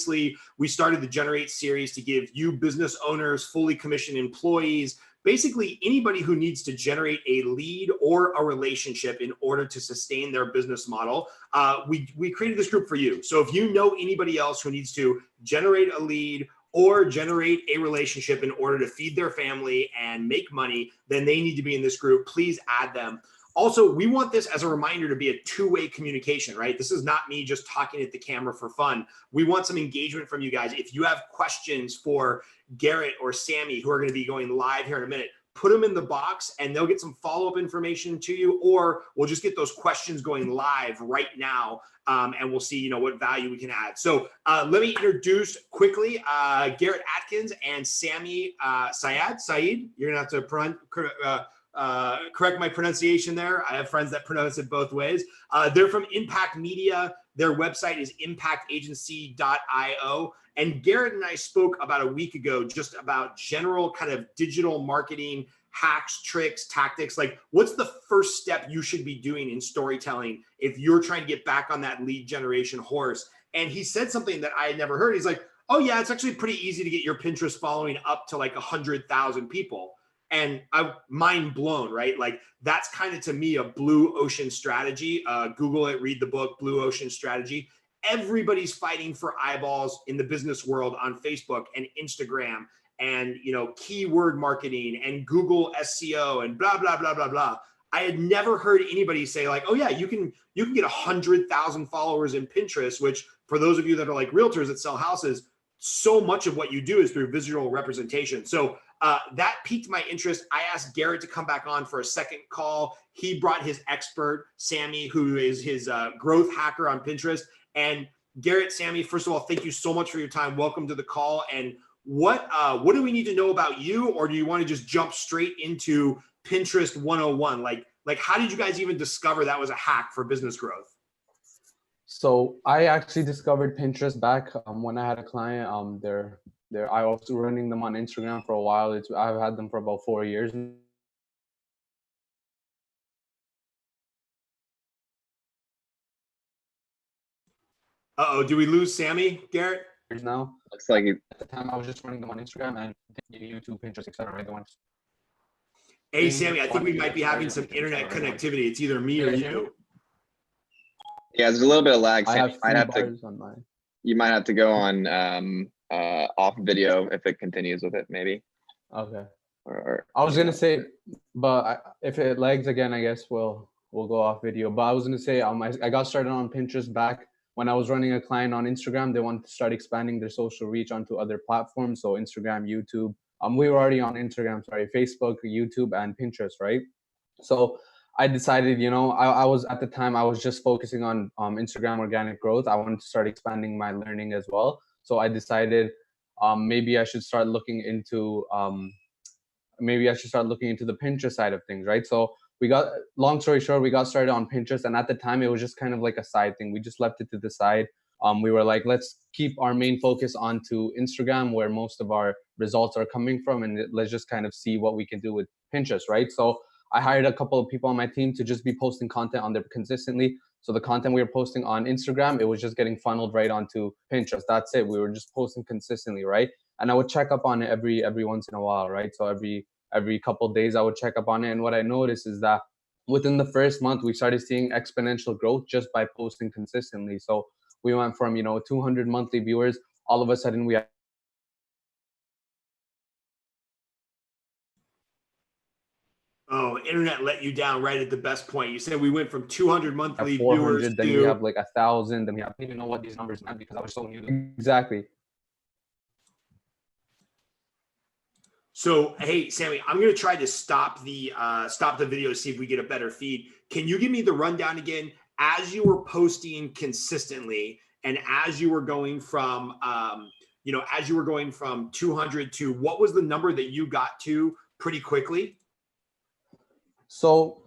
obviously we started the Generate series to give you business owners, fully commissioned employees, basically anybody who needs to generate a lead or a relationship in order to sustain their business model. We created this group for you. So if you know anybody else who needs to generate a lead or generate a relationship in order to feed their family and make money, then they need to be in this group. Please add them. Also, we want this as a reminder to be a two-way communication, right? This is not me just talking at the camera for fun. We want some engagement from you guys. If you have questions for Garrett or Sami, who are going to be going live here in a minute, put them in the box and they'll get some follow-up information to you, or we'll just get those questions going live right now, and we'll see, what value we can add. So let me introduce quickly Garrett Adkins and Sami Syed. You're going to have to correct my pronunciation there. I have friends that pronounce it both ways. They're from Impact Media. Their website is impactagency.io. And Garrett and I spoke about a week ago just about general kind of digital marketing hacks, tricks, tactics. Like, what's the first step you should be doing in storytelling if you're trying to get back on that lead generation horse? And he said something that I had never heard. He's like, oh yeah, it's actually pretty easy to get your Pinterest following up to like 100,000 people. And I'm mind blown, right? Like, that's kind of, to me, a blue ocean strategy. Google it, read the book, Blue Ocean Strategy. Everybody's fighting for eyeballs in the business world on Facebook and Instagram and, keyword marketing and Google SEO and blah, blah, blah, blah, blah. I had never heard anybody say like, oh yeah, you can get 100,000 followers in Pinterest, which for those of you that are like realtors that sell houses, so much of what you do is through visual representation. So that piqued my interest. I asked Garrett to come back on for a second call. He brought his expert, Sami, who is his growth hacker on Pinterest. And Garrett, Sami, first of all, thank you so much for your time. Welcome to the call. And what do we need to know about you? Or do you want to just jump straight into Pinterest 101? Like how did you guys even discover that was a hack for business growth? So I actually discovered Pinterest back when I had a client. I was running them on Instagram for a while. I've had them for about 4 years. Uh-oh, do we lose Sami, Garrett? Now, looks like at the time I was just running them on Instagram and YouTube, Pinterest, etc. Right? Hey, Sami, I think we might be having some internet connectivity. It's either me or you. Yeah, there's a little bit of lag. I have you might have to go on off video if it continues with it, maybe. Okay. I was gonna say, but if it lags again, I guess we'll go off video. But I was gonna say, I got started on Pinterest back when I was running a client on Instagram. They wanted to start expanding their social reach onto other platforms, so Instagram, YouTube. We were already on Instagram, Facebook, YouTube, and Pinterest, right? So I decided, I was at the time I was just focusing on Instagram organic growth. I wanted to start expanding my learning as well. So I decided maybe I should start looking into the Pinterest side of things, right? So long story short, we got started on Pinterest, and at the time it was just kind of like a side thing. We just left it to the side. We were like, let's keep our main focus onto Instagram, where most of our results are coming from, and let's just kind of see what we can do with Pinterest, right? So I hired a couple of people on my team to just be posting content on there consistently. So the content we were posting on Instagram, it was just getting funneled right onto Pinterest. That's it. We were just posting consistently, right? And I would check up on it every once in a while, right? So every couple of days I would check up on it. And what I noticed is that within the first month, we started seeing exponential growth just by posting consistently. So we went from 200 monthly viewers. All of a sudden, we had internet let you down right at the best point. You said we went from 200 monthly viewers then we have like 1,000. Then we have, I didn't even know what these numbers meant because I was so new to them. Exactly. So, hey, Sami, I'm going to try to stop the video to see if we get a better feed. Can you give me the rundown again? As you were posting consistently and as you were going from, as you were going from 200 to, what was the number that you got to pretty quickly? So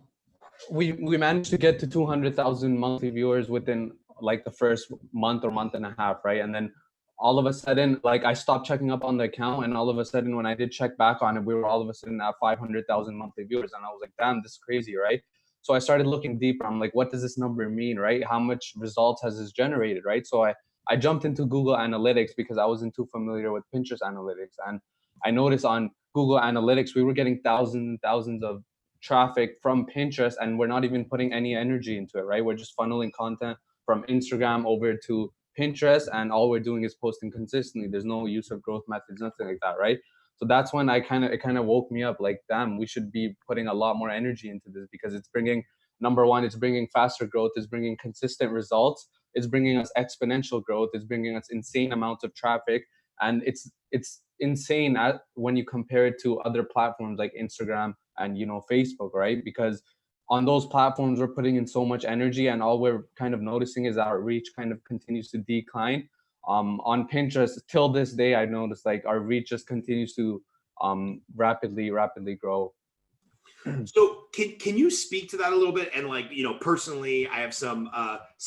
we managed to get to 200,000 monthly viewers within like the first month or month and a half, right? And then all of a sudden, like I stopped checking up on the account, and all of a sudden when I did check back on it, we were all of a sudden at 500,000 monthly viewers. And I was like, damn, this is crazy, right? So I started looking deeper. I'm like, what does this number mean, right? How much results has this generated, right? So I I jumped into Google Analytics because I wasn't too familiar with Pinterest Analytics. And I noticed on Google Analytics, we were getting thousands and thousands of traffic from Pinterest, and we're not even putting any energy into it, right? We're just funneling content from Instagram over to Pinterest, and all we're doing is posting consistently. There's no use of growth methods, nothing like that, right? So that's when it kind of woke me up, like, damn, we should be putting a lot more energy into this, because it's bringing, number one, it's bringing faster growth, it's bringing consistent results, it's bringing us exponential growth, it's bringing us insane amounts of traffic, and it's insane when you compare it to other platforms like Instagram and Facebook, right? Because on those platforms we're putting in so much energy, and all we're kind of noticing is our reach kind of continues to decline. On Pinterest, till this day, I noticed like our reach just continues to rapidly grow. So can you speak to that a little bit? And like, personally, I have some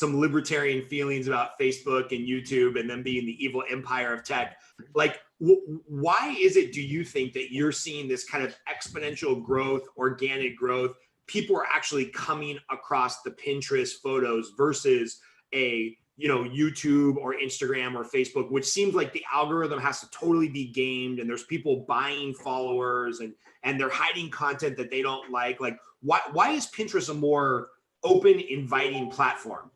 libertarian feelings about Facebook and YouTube and them being the evil empire of tech. Like, why is it, do you think, that you're seeing this kind of exponential growth, organic growth? People are actually coming across the Pinterest photos versus a YouTube or Instagram or Facebook, which seems like the algorithm has to totally be gamed, and there's people buying followers and they're hiding content that they don't like. Like, why is Pinterest a more open, inviting platform?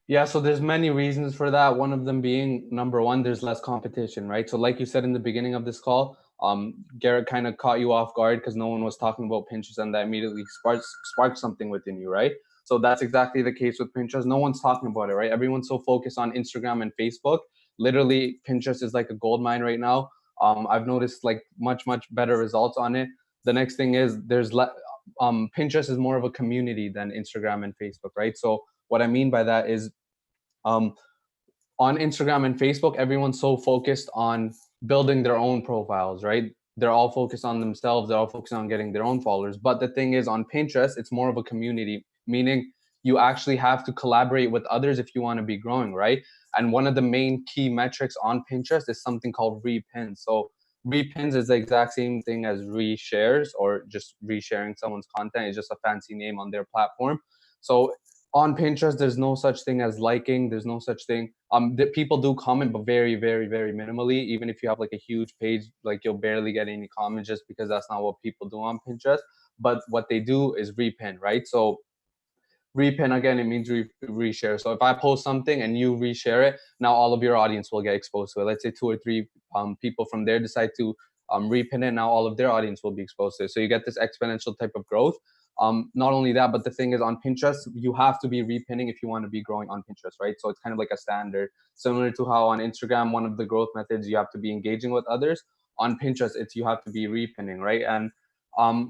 Yeah, so there's many reasons for that. One of them being, number one, there's less competition, right? So like you said in the beginning of this call, Garrett kind of caught you off guard because no one was talking about Pinterest, and that immediately sparked something within you, right? So that's exactly the case with Pinterest. No one's talking about it, right? Everyone's so focused on Instagram and Facebook. Literally, Pinterest is like a gold mine right now. I've noticed like much better results on it. The next thing is Pinterest is more of a community than Instagram and Facebook, right? So what I mean by that is, on Instagram and Facebook, everyone's so focused on building their own profiles, right? They're all focused on themselves. They're all focused on getting their own followers. But the thing is, on Pinterest, it's more of a community, meaning you actually have to collaborate with others if you want to be growing, right? And one of the main key metrics on Pinterest is something called repins. So repins is the exact same thing as reshares, or just resharing someone's content. It's just a fancy name on their platform. So on Pinterest, there's no such thing as liking. There's no such thing. People do comment, but very minimally. Even if you have like a huge page, like you'll barely get any comments, just because that's not what people do on Pinterest. But what they do is repin, right? So repin, again, it means reshare. So if I post something and you reshare it, now all of your audience will get exposed to it. Let's say 2 or 3 people from there decide to repin it. Now all of their audience will be exposed to it. So you get this exponential type of growth. Not only that, but the thing is, on Pinterest, you have to be repinning if you want to be growing on Pinterest, right? So it's kind of like a standard, similar to how on Instagram, one of the growth methods, you have to be engaging with others. On Pinterest, it's you have to be repinning, right? And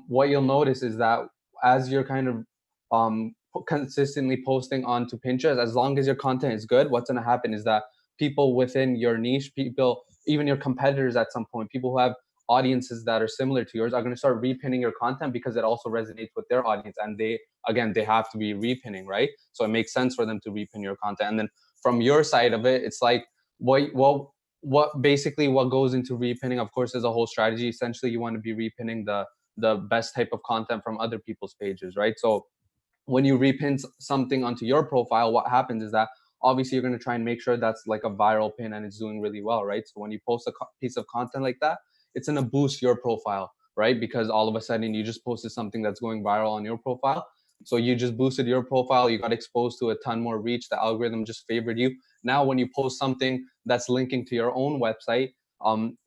what you'll notice is that as you're kind of consistently posting onto Pinterest, as long as your content is good, what's going to happen is that people within your niche, people, even your competitors at some point, people who have audiences that are similar to yours, are going to start repinning your content because it also resonates with their audience, and they have to be repinning, right? So it makes sense for them to repin your content. And then from your side of it, it's like what basically what goes into repinning, of course, is a whole strategy. Essentially, you want to be repinning the best type of content from other people's pages, right? So when you repin something onto your profile, what happens is that obviously you're going to try and make sure that's like a viral pin and it's doing really well, right? So when you post a piece of content like that, it's going to boost your profile, right? Because all of a sudden you just posted something that's going viral on your profile. So you just boosted your profile, you got exposed to a ton more reach, the algorithm just favored you. Now when you post something that's linking to your own website,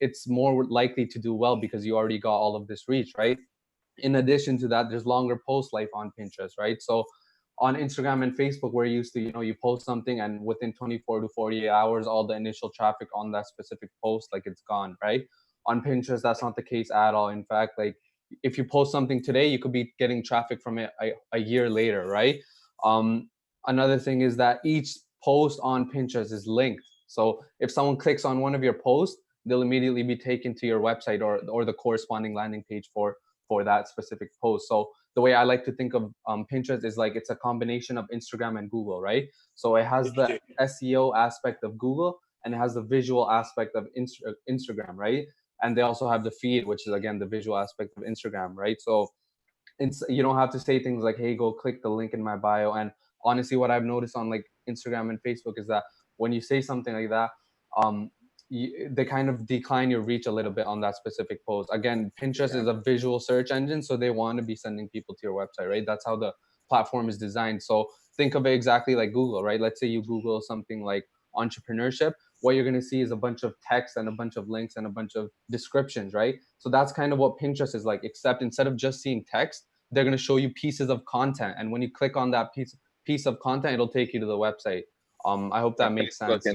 it's more likely to do well because you already got all of this reach, right? In addition to that, there's longer post life on Pinterest, right? So on Instagram and Facebook, we're used to, you post something and within 24 to 48 hours, all the initial traffic on that specific post, like, it's gone, right? On Pinterest, that's not the case at all. In fact, like, if you post something today, you could be getting traffic from it a year later, right? Another thing is that each post on Pinterest is linked. So if someone clicks on one of your posts, they'll immediately be taken to your website or the corresponding landing page for that specific post. So the way I like to think of Pinterest is like it's a combination of Instagram and Google, right? So it has the SEO aspect of Google and it has the visual aspect of Instagram, right? And they also have the feed, which is again the visual aspect of Instagram, right? So you don't have to say things like, hey, go click the link in my bio. And honestly, what I've noticed on like Instagram and Facebook is that when you say something like that, they kind of decline your reach a little bit on that specific post. Again, Pinterest is a visual search engine, so they want to be sending people to your website, right? That's how the platform is designed. So think of it exactly like Google, right? Let's say you Google something like entrepreneurship. What you're going to see is a bunch of text and a bunch of links and a bunch of descriptions, right? So that's kind of what Pinterest is like, except instead of just seeing text, they're going to show you pieces of content. And when you click on that piece of content, it'll take you to the website. I hope that makes sense.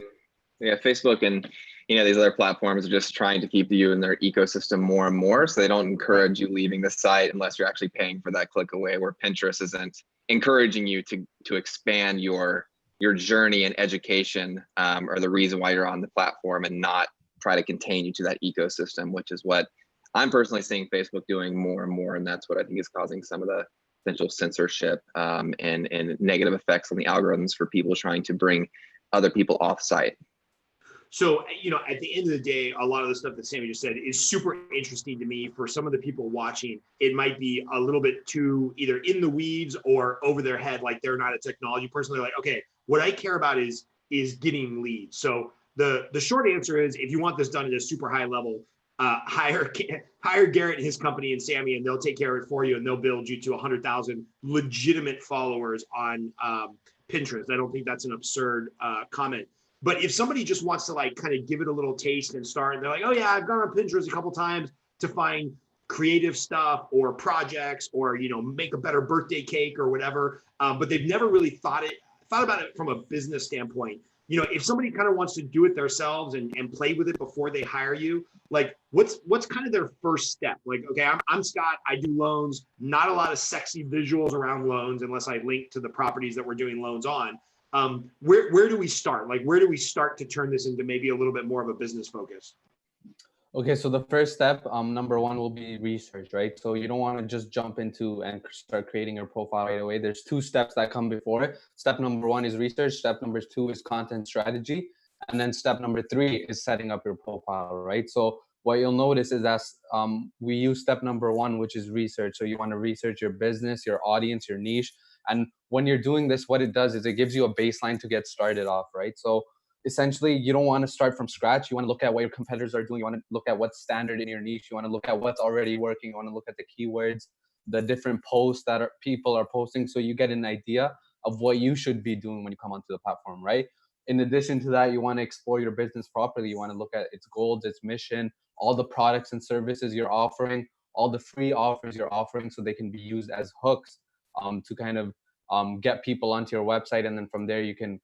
Facebook and these other platforms are just trying to keep you in their ecosystem more and more, so they don't encourage you leaving the site unless you're actually paying for that click away, where Pinterest isn't encouraging you to expand your journey and education, or the reason why you're on the platform, and not try to contain you to that ecosystem, which is what I'm personally seeing Facebook doing more and more. And that's what I think is causing some of the potential censorship and negative effects on the algorithms for people trying to bring other people off site. So, at the end of the day, a lot of the stuff that Sami just said is super interesting to me. For some of the people watching, it might be a little bit too either in the weeds or over their head, like they're not a technology person. They're like, okay, what I care about is getting leads. So the short answer is, if you want this done at a super high level, hire Garrett and his company and Sami, and they'll take care of it for you, and they'll build you to 100,000 legitimate followers on Pinterest. I don't think that's an absurd comment. But if somebody just wants to kind of give it a little taste and start, and they're like, oh yeah, I've gone on Pinterest a couple times to find creative stuff or projects, or make a better birthday cake or whatever, but they've never really thought about it from a business standpoint. If somebody kind of wants to do it themselves and play with it before they hire you, what's kind of their first step? Like, okay, I'm Scott, I do loans, not a lot of sexy visuals around loans unless I link to the properties that we're doing loans on. Where do we start? Where do we start to turn this into maybe a little bit more of a business focus? Okay, so the first step, number one, will be research, right? So you don't want to just jump into and start creating your profile right away. There's two steps that come before it. Step number one is research. Step number two is content strategy. And then step number three is setting up your profile, right? So what you'll notice is that we use step number one, which is research. So you want to research your business, your audience, your niche. And when you're doing this, what it does is it gives you a baseline to get started off, right? So essentially, you don't want to start from scratch. You want to look at what your competitors are doing. You want to look at what's standard in your niche. You want to look at what's already working. You want to look at the keywords, the different posts that people are posting, so you get an idea of what you should be doing when you come onto the platform, right? In addition to that, you want to explore your business properly. You want to look at its goals, its mission, all the products and services you're offering, all the free offers you're offering, so they can be used as hooks to kind of get people onto your website. And then from there, you can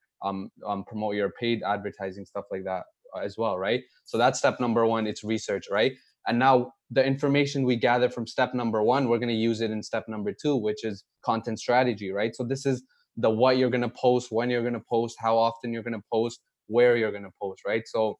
promote your paid advertising, stuff like that as well, right? So that's step number one. It's research, right? And now the information we gather from step number one, we're going to use it in step number two, which is content strategy, right? So this is the what you're going to post, when you're going to post, how often you're going to post, where you're going to post, right? So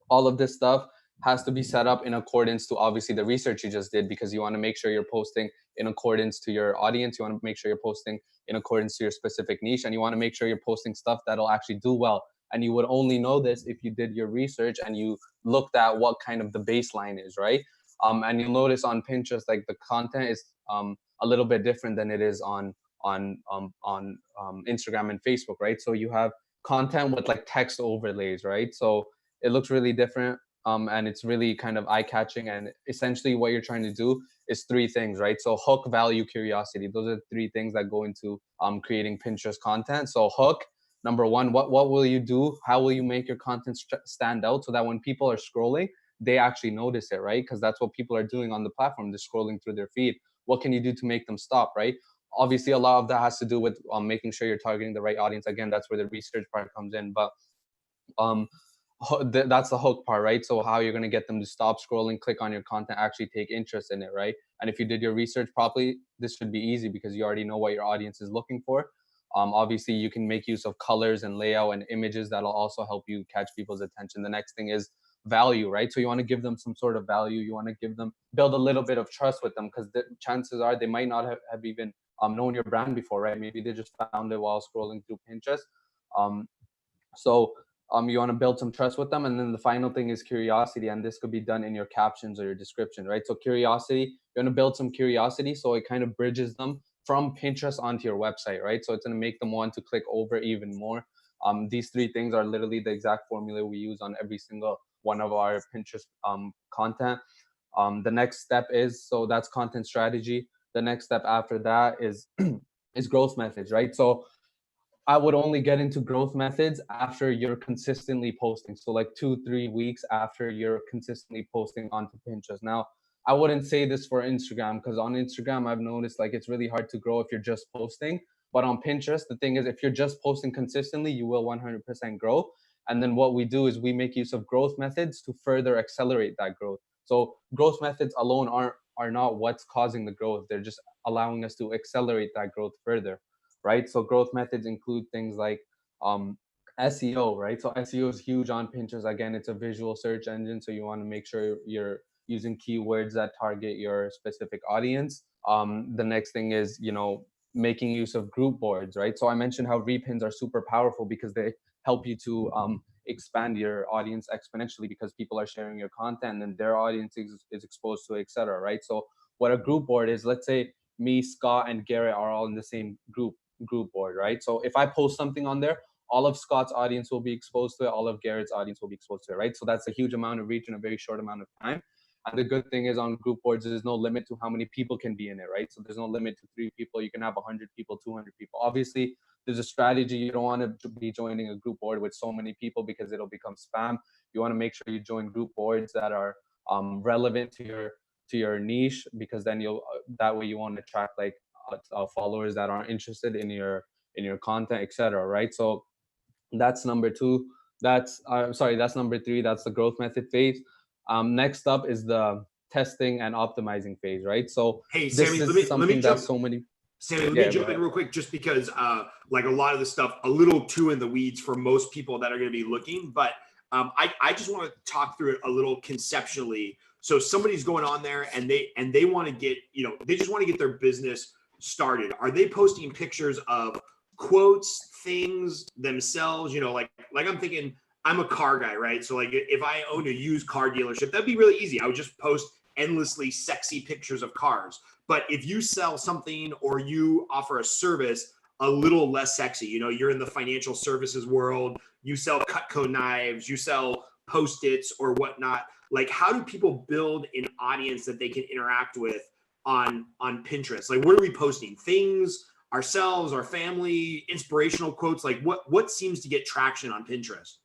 all of this stuff has to be set up in accordance to obviously the research you just did, because you want to make sure you're posting in accordance to your audience. You want to make sure you're posting in accordance to your specific niche, and you want to make sure you're posting stuff that'll actually do well. And you would only know this if you did your research and you looked at what kind of the baseline is, right? And you'll notice on Pinterest, like the content is a little bit different than it is on Instagram and Facebook, right? So you have content with like text overlays, right? So it looks really different, and it's really kind of eye-catching. And essentially what you're trying to do is three things, right? So hook, value, curiosity. Those are the three things that go into creating Pinterest content. So hook, number one, what will you do? How will you make your content stand out so that when people are scrolling, they actually notice it, right? Because that's what people are doing on the platform. They're scrolling through their feed. What can you do to make them stop, right? Obviously, a lot of that has to do with making sure you're targeting the right audience. Again, that's where the research part comes in. But that's the hook part, right? So how you're going to get them to stop scrolling, click on your content, actually take interest in it, right? And if you did your research properly, this should be easy because you already know what your audience is looking for. Obviously, you can make use of colors and layout and images that'll also help you catch people's attention. The next thing is value, right? So you want to give them some sort of value. You want to build a little bit of trust with them, because the chances are they might not have even known your brand before, right? Maybe they just found it while scrolling through Pinterest. So you want to build some trust with them. And then the final thing is curiosity. And this could be done in your captions or your description, right? So curiosity, you want to build some curiosity. So it kind of bridges them from Pinterest onto your website, right? So it's going to make them want to click over even more. These three things are literally the exact formula we use on every single one of our Pinterest content. The next step is, so that's content strategy. The next step after that is is growth methods, right? So I would only get into growth methods after you're consistently posting. So like 2-3 weeks after you're consistently posting onto Pinterest. Now, I wouldn't say this for Instagram, because on Instagram, I've noticed like it's really hard to grow if you're just posting. But on Pinterest, the thing is, if you're just posting consistently, you will 100% grow. And then what we do is we make use of growth methods to further accelerate that growth. So growth methods alone are not what's causing the growth. They're just allowing us to accelerate that growth further, right? So growth methods include things like SEO, right? So SEO is huge on Pinterest. Again, it's a visual search engine, so you want to make sure you're using keywords that target your specific audience. The next thing is, making use of group boards, right? So I mentioned how repins are super powerful because they help you to expand your audience exponentially, because people are sharing your content and their audience is exposed to it, etc. Right? So what a group board is, let's say me, Scott, and Garrett are all in the same group board, right? So if I post something on there, all of Scott's audience will be exposed to it, all of Garrett's audience will be exposed to it, right? So that's a huge amount of reach in a very short amount of time. And the good thing is, on group boards, there's no limit to how many people can be in it, right? So there's no limit to 3 people. You can have 100 people, 200 people. Obviously, there's a strategy. You don't want to be joining a group board with so many people because it'll become spam. You want to make sure you join group boards that are relevant to your niche, because then that way you want to attract like followers that are interested in your content, etc. Right? So that's number two. That's number three. That's the growth method phase. Next up is the testing and optimizing phase, right? So Hey, this Sammy, is something that so many. Sammy, let Yeah, me jump in real quick, just because like a lot of the stuff a little too in the weeds for most people that are going to be looking, but I just want to talk through it a little conceptually. So somebody's going on there and they want to get, they just want to get their business started. Are they posting pictures of quotes, things themselves? Like I'm thinking, I'm a car guy, right? So like if I owned a used car dealership, that'd be really easy. I would just post endlessly sexy pictures of cars. But if you sell something or you offer a service a little less sexy, you're in the financial services world, you sell Cutco knives, you sell Post-its or whatnot. Like, how do people build an audience that they can interact with on Pinterest? Like, what are we posting? Things, ourselves, our family, inspirational quotes? Like, what seems to get traction on Pinterest?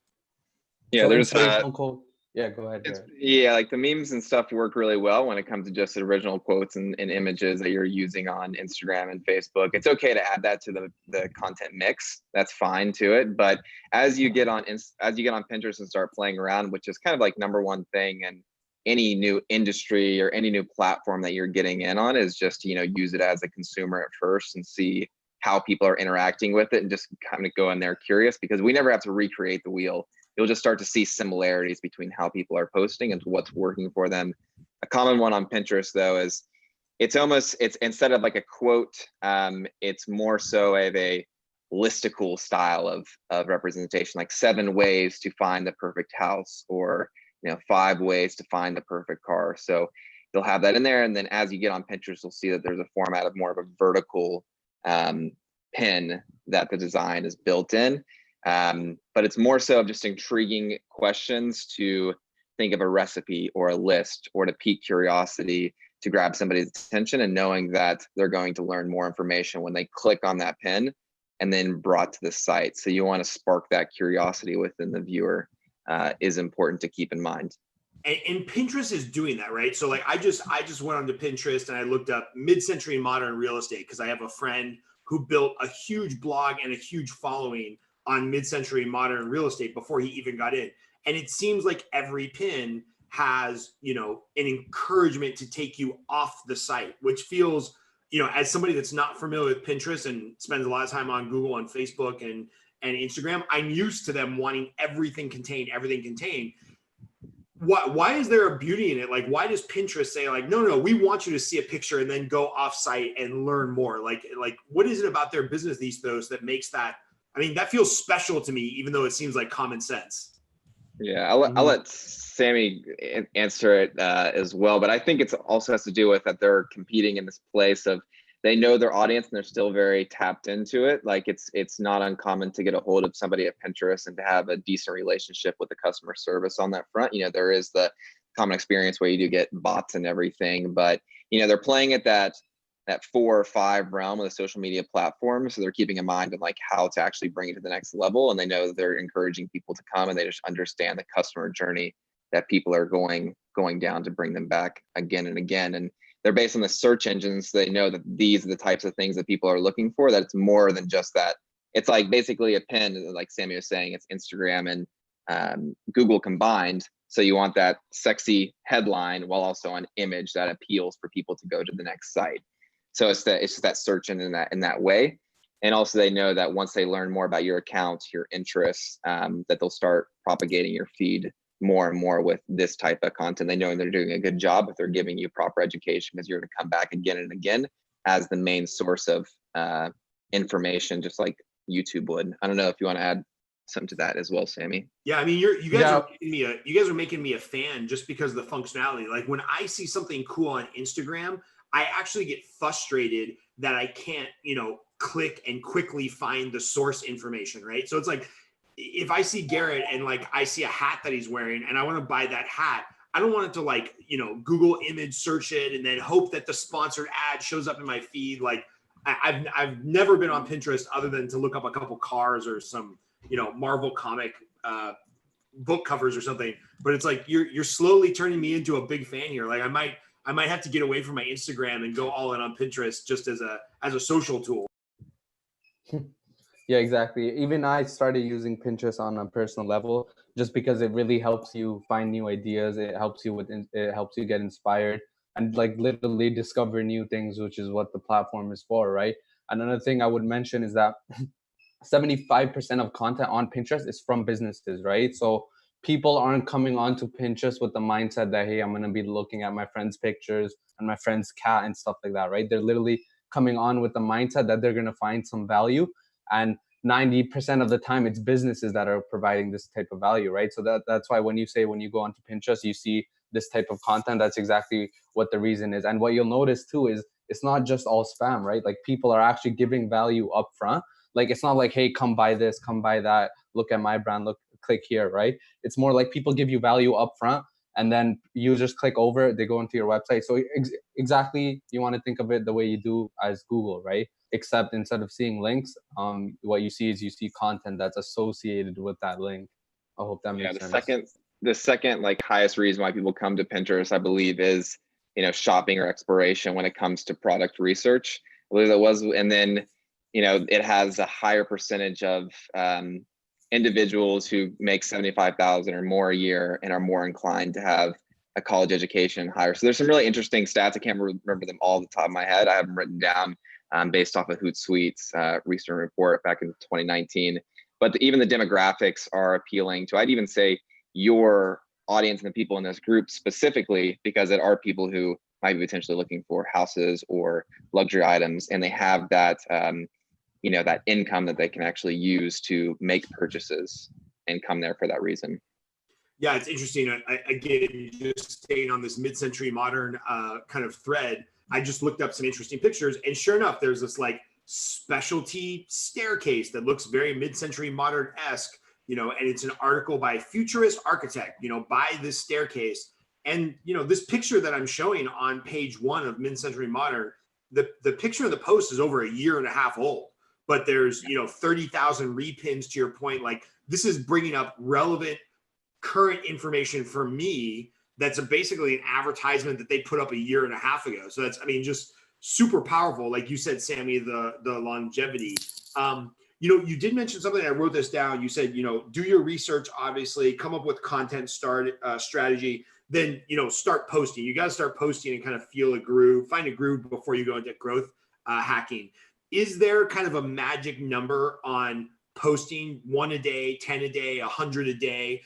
Yeah, So there's inspirational quote. Yeah, go ahead. yeah, like the memes and stuff work really well when it comes to just original quotes and images that you're using on Instagram and Facebook. It's okay to add that to the content mix. That's fine to it. But as you get on Pinterest and start playing around, which is kind of like number one thing in any new industry or any new platform that you're getting in on, is just, use it as a consumer at first and see how people are interacting with it, and just kind of go in there curious, because we never have to recreate the wheel. You'll just start to see similarities between how people are posting and what's working for them. A common one on Pinterest, though, is it's instead of like a quote, it's more so of a listicle style of representation, like 7 ways to find the perfect house, or 5 ways to find the perfect car. So you'll have that in there, and then as you get on Pinterest, you'll see that there's a format of more of a vertical pin that the design is built in. But it's more so of just intriguing questions to think of a recipe or a list, or to pique curiosity, to grab somebody's attention, and knowing that they're going to learn more information when they click on that pin and then brought to the site. So you want to spark that curiosity within the viewer, is important to keep in mind. And Pinterest is doing that, right? So like I just went onto Pinterest and I looked up mid-century modern real estate, because I have a friend who built a huge blog and a huge following on mid-century modern real estate before he even got in. And it seems like every pin has, an encouragement to take you off the site, which feels, as somebody that's not familiar with Pinterest and spends a lot of time on Google and Facebook and Instagram, I'm used to them wanting everything contained. Why is there a beauty in it? Like, why does Pinterest say like, no, we want you to see a picture and then go off site and learn more? Like what is it about their business ethos that makes that? I mean, that feels special to me, even though it seems like common sense. Yeah, I'll let Sami answer it as well. But I think it also has to do with that they're competing in this place of, they know their audience and they're still very tapped into it. Like it's not uncommon to get a hold of somebody at Pinterest and to have a decent relationship with the customer service on that front. You know, there is the common experience where you do get bots and everything, but you know, they're playing at that 4 or 5 realm of the social media platform. So they're keeping in mind of like how to actually bring it to the next level. And they know that they're encouraging people to come, and they just understand the customer journey that people are going down to bring them back again and again. And they're based on the search engines. So they know that these are the types of things that people are looking for, that it's more than just that. It's like basically a pin, like Sami was saying, it's Instagram and Google combined. So you want that sexy headline while also an image that appeals for people to go to the next site. So it's just that search in that way. And also they know that once they learn more about your account, your interests, that they'll start propagating your feed more and more with this type of content. They know they're doing a good job if they're giving you proper education, because you're going to come back again and again as the main source of information, just like YouTube would. I don't know if you want to add something to that as well, Sami. Yeah, I mean, you guys are making me a fan just because of the functionality. Like when I see something cool on Instagram, I actually get frustrated that I can't, click and quickly find the source information, right? So it's like, if I see Garrett and like I see a hat that he's wearing and I want to buy that hat, I don't want it to like, Google image search it and then hope that the sponsored ad shows up in my feed. Like I've never been on Pinterest other than to look up a couple cars or some, Marvel comic book covers or something. But it's like you're slowly turning me into a big fan here. Like I might have to get away from my Instagram and go all in on Pinterest just as a social tool. Yeah, exactly. Even I started using Pinterest on a personal level just because it really helps you find new ideas. It helps you get inspired and like literally discover new things, which is what the platform is for, right? Another thing I would mention is that 75% of content on Pinterest is from businesses, right? So people aren't coming onto Pinterest with the mindset that, hey, I'm going to be looking at my friend's pictures and my friend's cat and stuff like that, right? They're literally coming on with the mindset that they're going to find some value. And 90% of the time, it's businesses that are providing this type of value, right? So that's why when you go onto Pinterest, you see this type of content, that's exactly what the reason is. And what you'll notice too is it's not just all spam, right? Like people are actually giving value up front. Like it's not like, hey, come buy this, come buy that, look at my brand, click here, right? It's more like people give you value up front, and then users click over, they go into your website. So exactly, you want to think of it the way you do as Google, right? Except instead of seeing links, what you see is content that's associated with that link. I hope that makes sense. The second like highest reason why people come to Pinterest, I believe, is shopping or exploration when it comes to product research. I believe that was, and then it has a higher percentage of individuals who make 75,000 or more a year and are more inclined to have a college education higher. So there's some really interesting stats. I can't remember them all off the top of my head. I have them written down based off of Hootsuite's recent report back in 2019. But even the demographics are appealing to, I'd even say, your audience and the people in this group specifically, because it are people who might be potentially looking for houses or luxury items, and they have that that income that they can actually use to make purchases and come there for that reason. Yeah, it's interesting. Again, just staying on this mid-century modern kind of thread, I just looked up some interesting pictures, and sure enough, there's this like specialty staircase that looks very mid-century modern-esque, and it's an article by futurist architect, buy this staircase. And, this picture that I'm showing on page 1 of mid-century modern, the picture of the post is over a year and a half old, but there's, 30,000 repins to your point. Like this is bringing up relevant current information for me. That's basically an advertisement that they put up a year and a half ago. So that's, just super powerful. Like you said, Sami, the longevity. You did mention something. I wrote this down. You said, do your research, obviously, come up with content strategy, then, start posting. You got to start posting and kind of feel a groove, find a groove before you go into growth hacking. Is there kind of a magic number on posting 1 a day, 10 a day, 100 a day,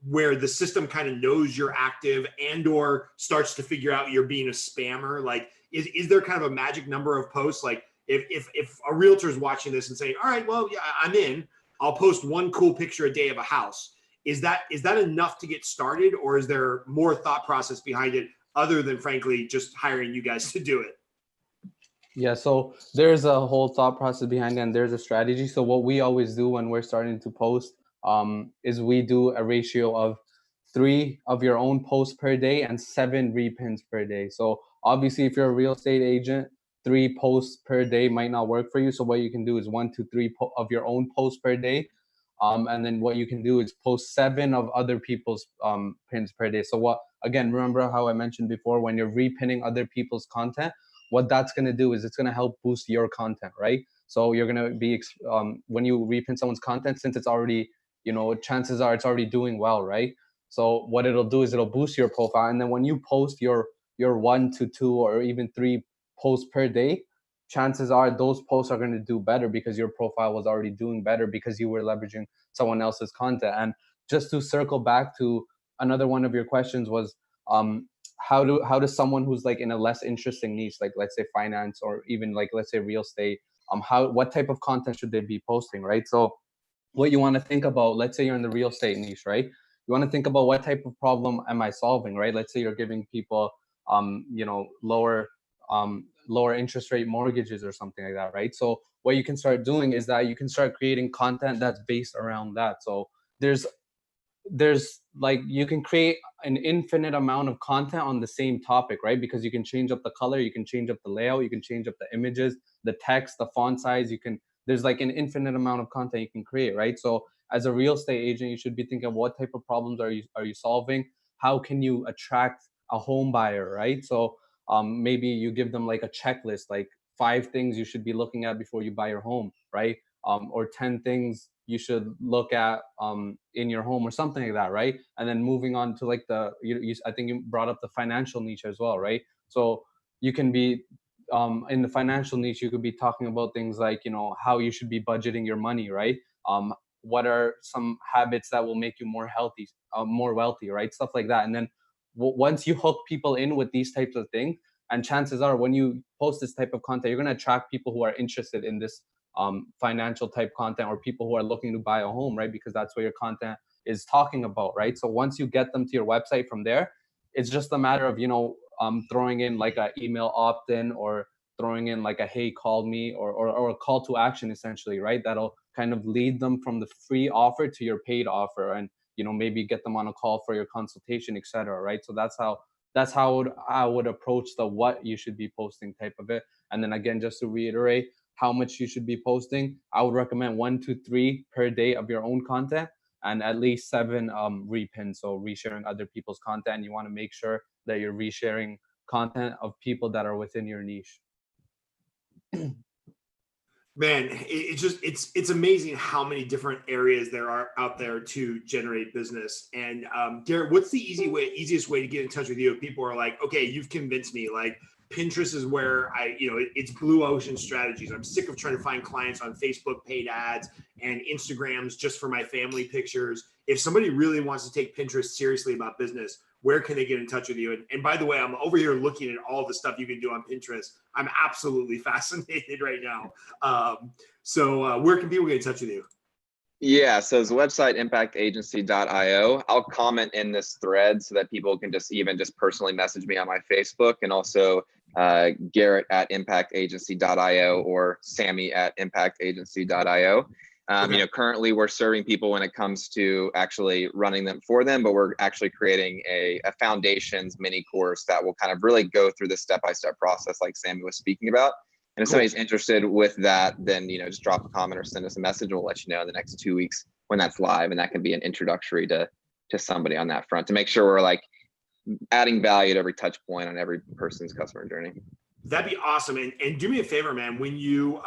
where the system kind of knows you're active and or starts to figure out you're being a spammer? Like, is there kind of a magic number of posts? Like if a realtor is watching this and saying, all right, well, yeah, I'm in, I'll post 1 cool picture a day of a house. Is that enough to get started, or is there more thought process behind it other than, frankly, just hiring you guys to do it? Yeah, so there's a whole thought process behind it, and there's a strategy. So what we always do when we're starting to post is we do a ratio of 3 of your own posts per day and 7 repins per day. So obviously, if you're a real estate agent, 3 posts per day might not work for you. So what you can do is 1 to 3 of your own posts per day. And then what you can do is post 7 of other people's pins per day. So what, again, remember how I mentioned before, when you're repinning other people's content, what that's going to do is it's going to help boost your content, right? So you're going to be when you repin someone's content, since it's already, chances are it's already doing well, right? So what it'll do is it'll boost your profile, and then when you post your 1 to 2 or even 3 posts per day, chances are those posts are going to do better because your profile was already doing better because you were leveraging someone else's content. And just to circle back to another one of your questions was, how does someone who's like in a less interesting niche, like let's say finance or even like let's say real estate, what type of content should they be posting, right? So what you want to think about, let's say you're in the real estate niche, right? You want to think about what type of problem am I solving, right? Let's say you're giving people lower interest rate mortgages or something like that, right? So what you can start doing is that you can start creating content that's based around that. So there's like, you can create an infinite amount of content on the same topic, right? Because you can change up the color, you can change up the layout, you can change up the images, the text, the font size. There's like an infinite amount of content you can create, right? So as a real estate agent, you should be thinking of what type of problems are you solving? How can you attract a home buyer, right? So maybe you give them like a checklist, like 5 things you should be looking at before you buy your home, right? Or 10 things you should look at in your home or something like that, right? And then moving on to like I think you brought up the financial niche as well, right? So you can be in the financial niche, you could be talking about things like, how you should be budgeting your money, right? What are some habits that will make you more healthy, more wealthy, right? Stuff like that. And then once you hook people in with these types of things, and chances are when you post this type of content, you're going to attract people who are interested in this financial type content, or people who are looking to buy a home, right? Because that's what your content is talking about, right? So once you get them to your website from there, it's just a matter of, throwing in like an email opt-in, or throwing in like a, hey, call me, or a call to action, essentially, right? That'll kind of lead them from the free offer to your paid offer, and, maybe get them on a call for your consultation, etc. Right? So that's how I would approach the what you should be posting type of it. And then again, just to reiterate, how much you should be posting, I would recommend 1 to 3 per day of your own content, and at least 7 repins, so resharing other people's content. You want to make sure that you're resharing content of people that are within your niche. Man, it's amazing how many different areas there are out there to generate business. And Garrett, what's the easiest way to get in touch with you if people are like, okay, you've convinced me, like Pinterest is where it's blue ocean strategies. I'm sick of trying to find clients on Facebook paid ads and Instagrams just for my family pictures. If somebody really wants to take Pinterest seriously about business, where can they get in touch with you? And by the way, I'm over here looking at all the stuff you can do on Pinterest. I'm absolutely fascinated right now. So where can people get in touch with you? Yeah, so his website, impactagency.io. I'll comment in this thread so that people can just personally message me on my Facebook, and also Garrett at impactagency.io or Sami at impactagency.io. Okay. Currently we're serving people when it comes to actually running them for them, but we're actually creating a foundations mini course that will kind of really go through the step-by-step process like Sami was speaking about. And if somebody's interested with that, then, just drop a comment or send us a message, and we'll let you know in the next 2 weeks when that's live. And that can be an introductory to somebody on that front, to make sure we're like adding value at every touch point on every person's customer journey. That'd be awesome. And do me a favor, man, when you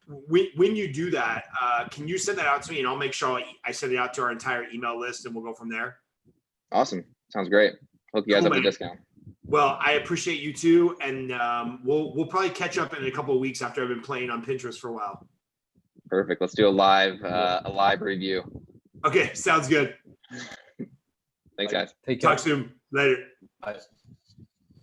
do that, can you send that out to me, and I'll make sure I send it out to our entire email list, and we'll go from there. Awesome. Sounds great. Hook you guys up with a discount. Well, I appreciate you too, and we'll probably catch up in a couple of weeks after I've been playing on Pinterest for a while. Perfect. Let's do a live review. Okay, sounds good. Thanks, guys. Take care. Talk soon. Later. Bye.